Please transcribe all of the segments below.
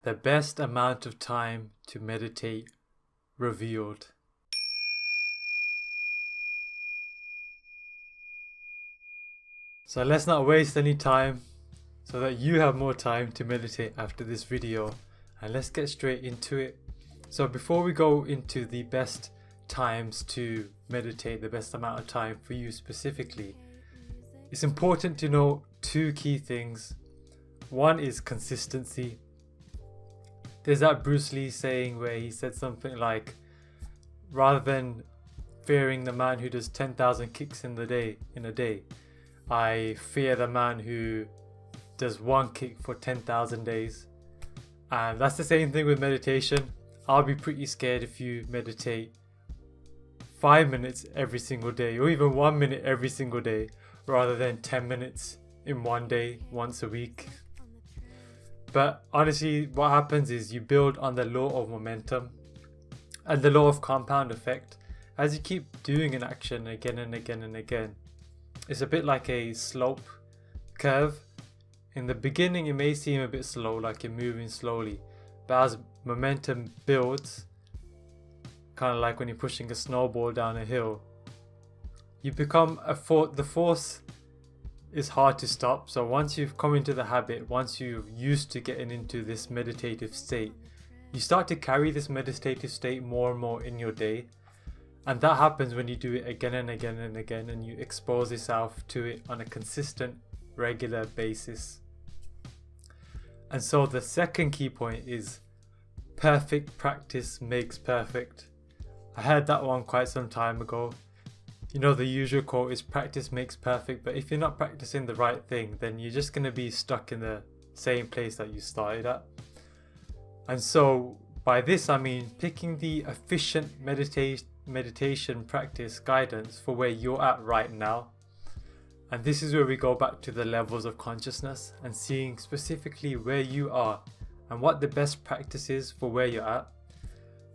The best amount of time to meditate revealed. So let's not waste any time so that you have more time to meditate after this video, and let's get straight into it. So before we go into the best times to meditate, the best amount of time for you specifically, it's important to know two key things. One is consistency. There's that Bruce Lee saying where he said something like, rather than fearing the man who does 10,000 kicks in a day, I fear the man who does one kick for 10,000 days. And that's the same thing with meditation. I'll be pretty scared if you meditate 5 minutes every single day, or even 1 minute every single day, rather than 10 minutes in one day, once a week. But honestly, what happens is you build on the law of momentum and the law of compound effect. As you keep doing an action again and again and again, it's a bit like a slope curve. In the beginning, it may seem a bit slow, like you're moving slowly, but as momentum builds, kind of like when you're pushing a snowball down a hill, you become the force is hard to stop. So once you've come into the habit, once you're used to getting into this meditative state, you start to carry this meditative state more and more in your day. And that happens when you do it again and again and again, and you expose yourself to it on a consistent, regular basis. And so the second key point is perfect practice makes perfect. I heard that one quite some time ago. You know, the usual quote is practice makes perfect, but if you're not practicing the right thing, then you're just going to be stuck in the same place that you started at. And so by this I mean picking the efficient meditation practice guidance for where you're at right now. And this is where we go back to the levels of consciousness and seeing specifically where you are and what the best practice is for where you're at.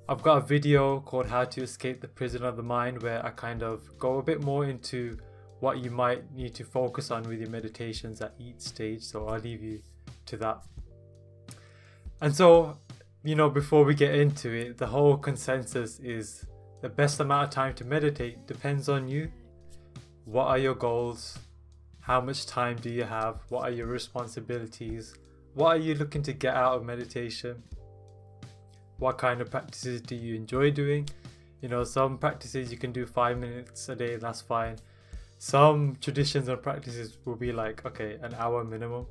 I've got a video called How to Escape the Prison of the Mind, where I kind of go a bit more into what you might need to focus on with your meditations at each stage. So I'll leave you to that. And so, before we get into it, the whole consensus is the best amount of time to meditate depends on you. What are your goals? How much time do you have? What are your responsibilities? What are you looking to get out of meditation? What kind of practices do you enjoy doing? Some practices you can do 5 minutes a day, that's fine. Some traditions and practices will be like, okay, an hour minimum.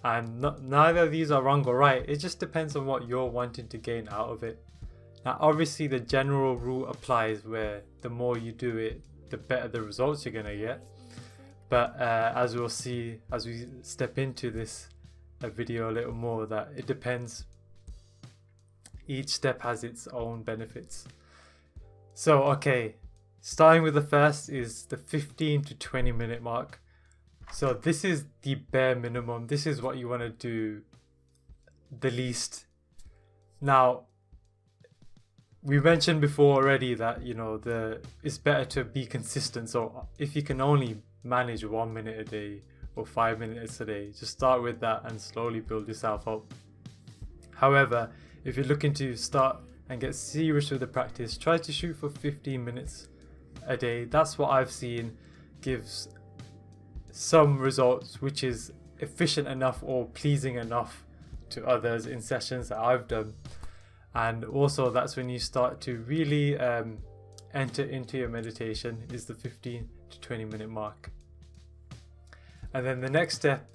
And neither of these are wrong or right. It just depends on what you're wanting to gain out of it. Now, obviously, the general rule applies where the more you do it, the better the results you're going to get. But as we'll see, as we step into this video a little more, that it depends. Each step has its own benefits. So, okay, starting with the first is the 15 to 20 minute mark. So this is the bare minimum. This is what you want to do the least. Now, we mentioned before already that, it's better to be consistent. So if you can only manage 1 minute a day or 5 minutes a day, just start with that and slowly build yourself up. However, if you're looking to start and get serious with the practice, try to shoot for 15 minutes a day. That's what I've seen gives some results, which is efficient enough or pleasing enough to others in sessions that I've done. And also that's when you start to really enter into your meditation, is the 15 to 20 minute mark. And then the next step,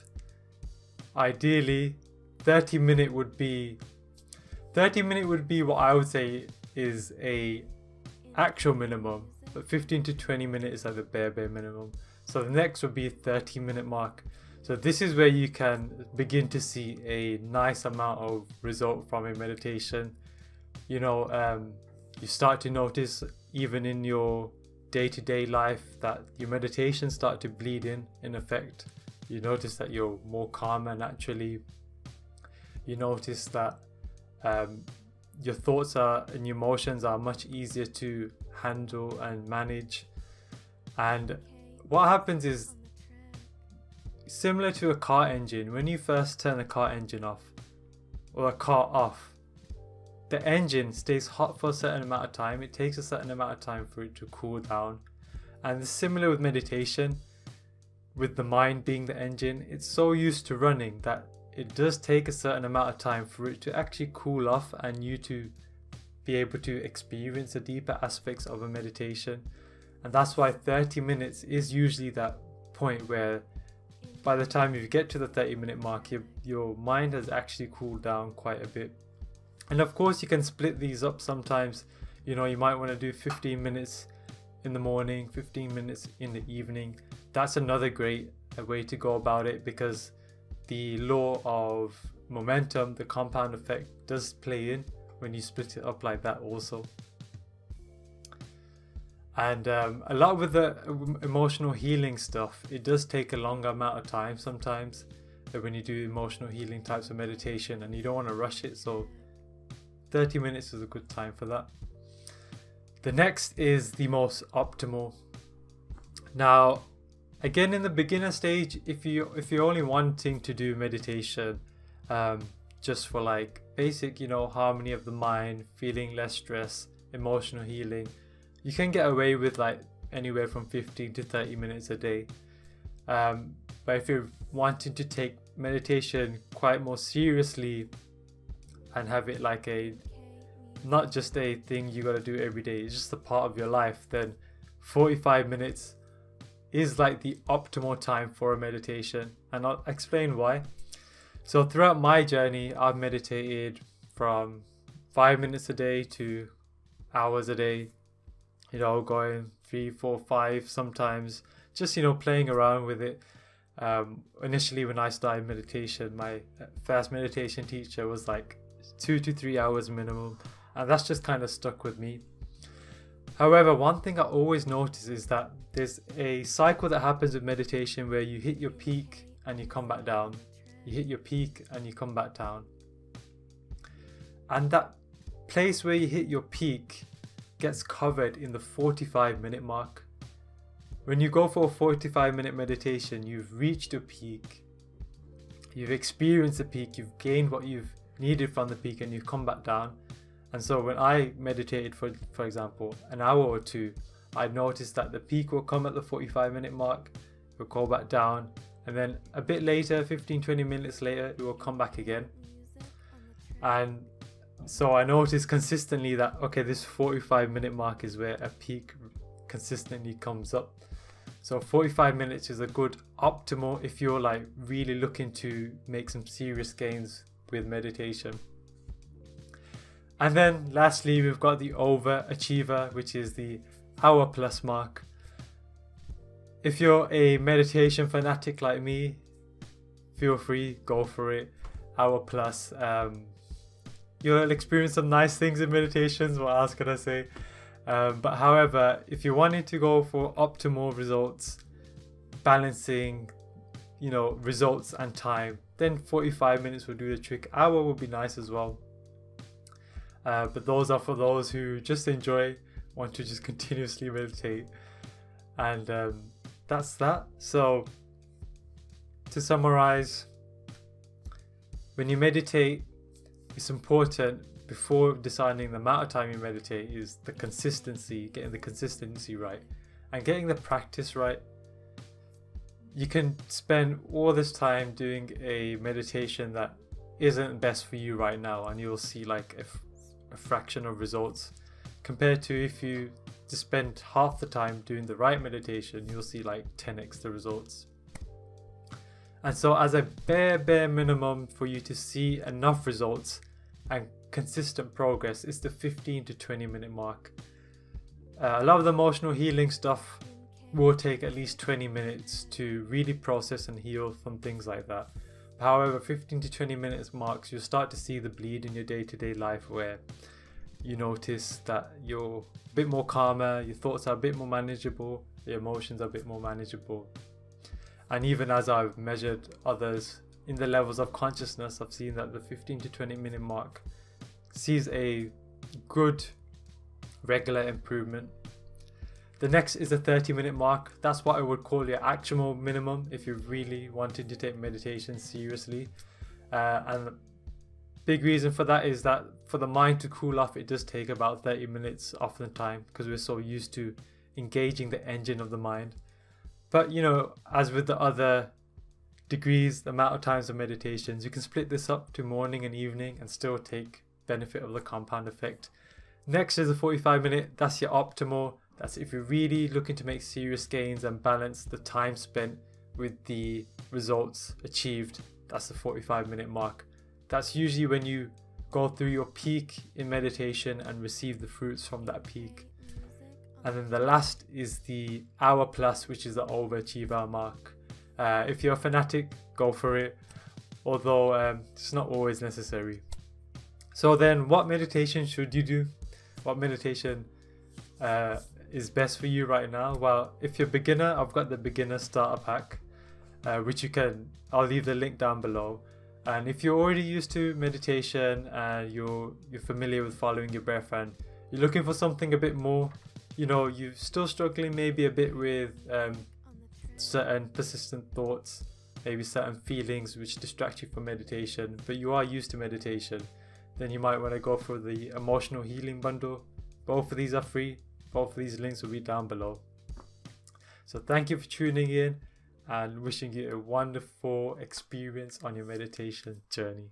ideally 30 minute would be what I would say is a actual minimum, but 15 to 20 minutes is like the bare minimum. So the next would be 30 minute mark. So this is where you can begin to see a nice amount of result from a meditation. You start to notice even in your day-to-day life that your meditations start to bleed in effect. You notice that you're more calmer naturally. You notice that your thoughts and your emotions are much easier to handle and manage. And what happens is similar to a car engine. When you first turn a car engine off, or a car off, the engine stays hot for a certain amount of time. It takes a certain amount of time for it to cool down. And it's similar with meditation, with the mind being the engine. It's so used to running that it does take a certain amount of time for it to actually cool off and you to be able to experience the deeper aspects of a meditation. And that's why 30 minutes is usually that point where by the time you get to the 30-minute mark, your mind has actually cooled down quite a bit. And of course you can split these up sometimes. You might want to do 15 minutes in the morning, 15 minutes in the evening. That's another great way to go about it, because the law of momentum, the compound effect, does play in when you split it up like that also. And a lot with the emotional healing stuff, it does take a longer amount of time sometimes when you do emotional healing types of meditation, and you don't want to rush it, so 30 minutes is a good time for that. The next is the most optimal. Now, again, in the beginner stage, if you're only wanting to do meditation just for like basic, harmony of the mind, feeling less stress, emotional healing, you can get away with like anywhere from 15 to 30 minutes a day. But if you're wanting to take meditation quite more seriously and have it like not just a thing you got to do every day, it's just a part of your life, then 45 minutes is like the optimal time for a meditation. And I'll explain why. So throughout my journey, I've meditated from 5 minutes a day to hours a day, going 3, 4, 5 sometimes, just playing around with it. Initially when I started meditation, my first meditation teacher was like 2 to 3 hours minimum, and that's just kind of stuck with me. However, one thing I always notice is that there's a cycle that happens with meditation where you hit your peak and you come back down. You hit your peak and you come back down. And that place where you hit your peak gets covered in the 45-minute mark. When you go for a 45-minute meditation, you've reached a peak. You've experienced the peak. You've gained what you've needed from the peak, and you've come back down. And so when I meditated for example, an hour or two, I noticed that the peak will come at the 45-minute mark, it will go back down, and then a bit later, 15-20 minutes later, it will come back again. And so I noticed consistently that, okay, this 45-minute mark is where a peak consistently comes up. So 45 minutes is a good optimal if you're like really looking to make some serious gains with meditation. And then lastly, we've got the overachiever, which is the hour plus mark. If you're a meditation fanatic like me, feel free, go for it. Hour plus. You'll experience some nice things in meditations, what else can I say? But however, if you wanted to go for optimal results, balancing, results and time, then 45 minutes will do the trick. Hour will be nice as well. But those are for those who just want to just continuously meditate. And that's that. So to summarize, when you meditate, it's important, before deciding the amount of time you meditate, is the consistency, getting the consistency right and getting the practice right. You can spend all this time doing a meditation that isn't best for you right now, and you'll see like a fraction of results, compared to if you just spend half the time doing the right meditation, you'll see like 10x the results. And so as a bare minimum for you to see enough results and consistent progress, is the 15 to 20 minute mark. A lot of the emotional healing stuff will take at least 20 minutes to really process and heal from things like that. However, 15 to 20 minutes marks, you'll start to see the bleed in your day-to-day life, where you notice that you're a bit more calmer, your thoughts are a bit more manageable, your emotions are a bit more manageable. And even as I've measured others in the levels of consciousness, I've seen that the 15 to 20 minute mark sees a good regular improvement. The next is the 30-minute mark. That's what I would call your actual minimum if you're really wanting to take meditation seriously. And Big reason for that is that for the mind to cool off, it does take about 30 minutes off the time, because we're so used to engaging the engine of the mind. But you know, as with the other degrees, the amount of times of meditations, you can split this up to morning and evening and still take benefit of the compound effect. Next is the 45-minute. That's your optimal. That's if you're really looking to make serious gains and balance the time spent with the results achieved. That's the 45-minute mark. That's usually when you go through your peak in meditation and receive the fruits from that peak. And then the last is the hour plus, which is the overachiever mark. If you're a fanatic, go for it, although it's not always necessary. So then, what meditation should you do? What meditation is best for you right now? Well, if you're a beginner, I've got the beginner starter pack, which I'll leave the link down below. And if you're already used to meditation and you're familiar with following your breath and you're looking for something a bit more, you know, you're still struggling maybe a bit with certain persistent thoughts, maybe certain feelings which distract you from meditation, but you are used to meditation, then you might want to go for the emotional healing bundle. Both of these are free. Both of these links will be down below. So thank you for tuning in and wishing you a wonderful experience on your meditation journey.